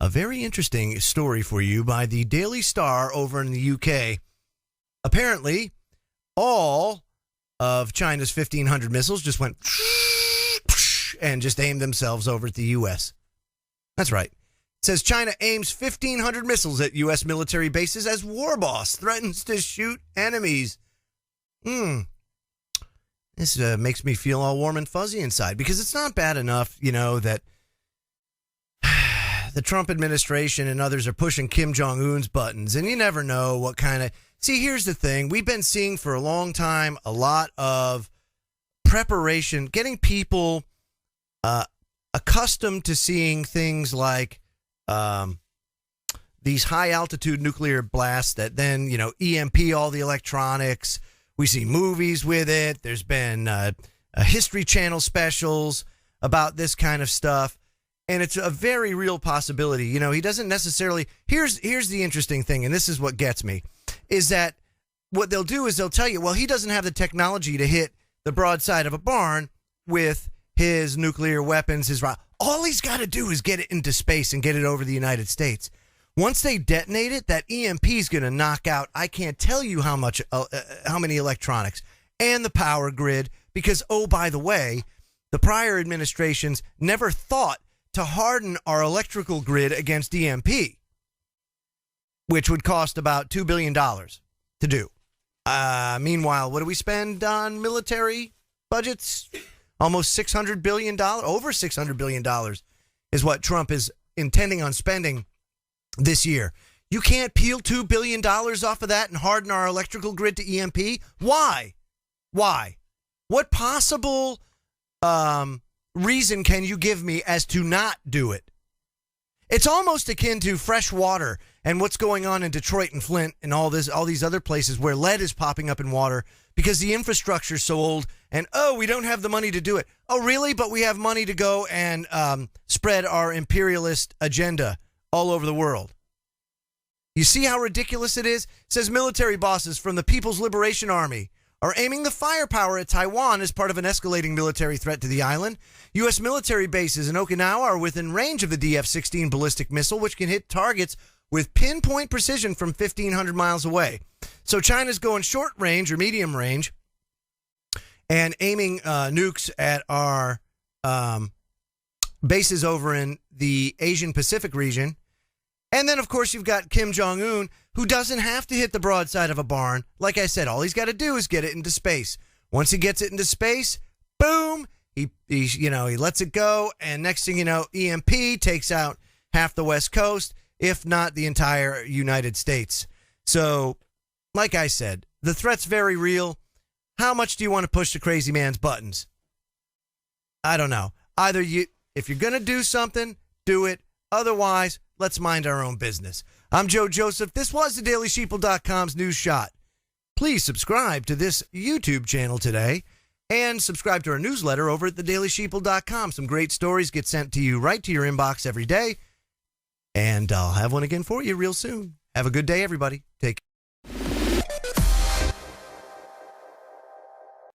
a very interesting story for you by the Daily Star over in the UK. Apparently, all of China's 1,500 missiles just went and just aimed themselves over at the U.S. That's right. It says China aims 1,500 missiles at U.S. military bases as war boss threatens to shoot enemies. This makes me feel all warm and fuzzy inside, because it's not bad enough, that the Trump administration and others are pushing Kim Jong-un's buttons, and you never know what kind of... See, here's the thing. We've been seeing for a long time a lot of preparation, getting people accustomed to seeing things like these high-altitude nuclear blasts that then, EMP all the electronics. We see movies with it. There's been History Channel specials about this kind of stuff. And it's a very real possibility. He doesn't necessarily... Here's the interesting thing, and this is what gets me, is that what they'll do is they'll tell you, well, he doesn't have the technology to hit the broadside of a barn with his nuclear weapons. All he's got to do is get it into space and get it over the United States. Once they detonate it, that EMP is going to knock out, I can't tell you how many electronics and the power grid, because, oh, by the way, the prior administrations never thought to harden our electrical grid against EMP, which would cost about $2 billion to do. Meanwhile, what do we spend on military budgets? Almost $600 billion, over $600 billion is what Trump is intending on spending this year. You can't peel $2 billion off of that and harden our electrical grid to EMP? Why? What possible reason can you give me as to not do it? It's almost akin to fresh water and what's going on in Detroit and Flint and all these other places where lead is popping up in water because the infrastructure is so old and, we don't have the money to do it. Oh, really? But we have money to go and spread our imperialist agenda all over the world. You see how ridiculous it is? It says military bosses from the People's Liberation Army are aiming the firepower at Taiwan as part of an escalating military threat to the island. U.S. military bases in Okinawa are within range of the DF-16 ballistic missile, which can hit targets with pinpoint precision from 1,500 miles away. So China's going short range or medium range and aiming nukes at our bases over in the Asian Pacific region. And then, of course, you've got Kim Jong-un, who doesn't have to hit the broadside of a barn. Like I said, all he's got to do is get it into space. Once he gets it into space, boom, he lets it go. And next thing you know, EMP takes out half the West Coast, if not the entire United States. So, like I said, the threat's very real. How much do you want to push the crazy man's buttons? I don't know. If you're going to do something, do it. Otherwise, let's mind our own business. I'm Joe Joseph. This was thedailysheeple.com's News Shot. Please subscribe to this YouTube channel today and subscribe to our newsletter over at thedailysheeple.com. Some great stories get sent to you right to your inbox every day. And I'll have one again for you real soon. Have a good day, everybody. Take care.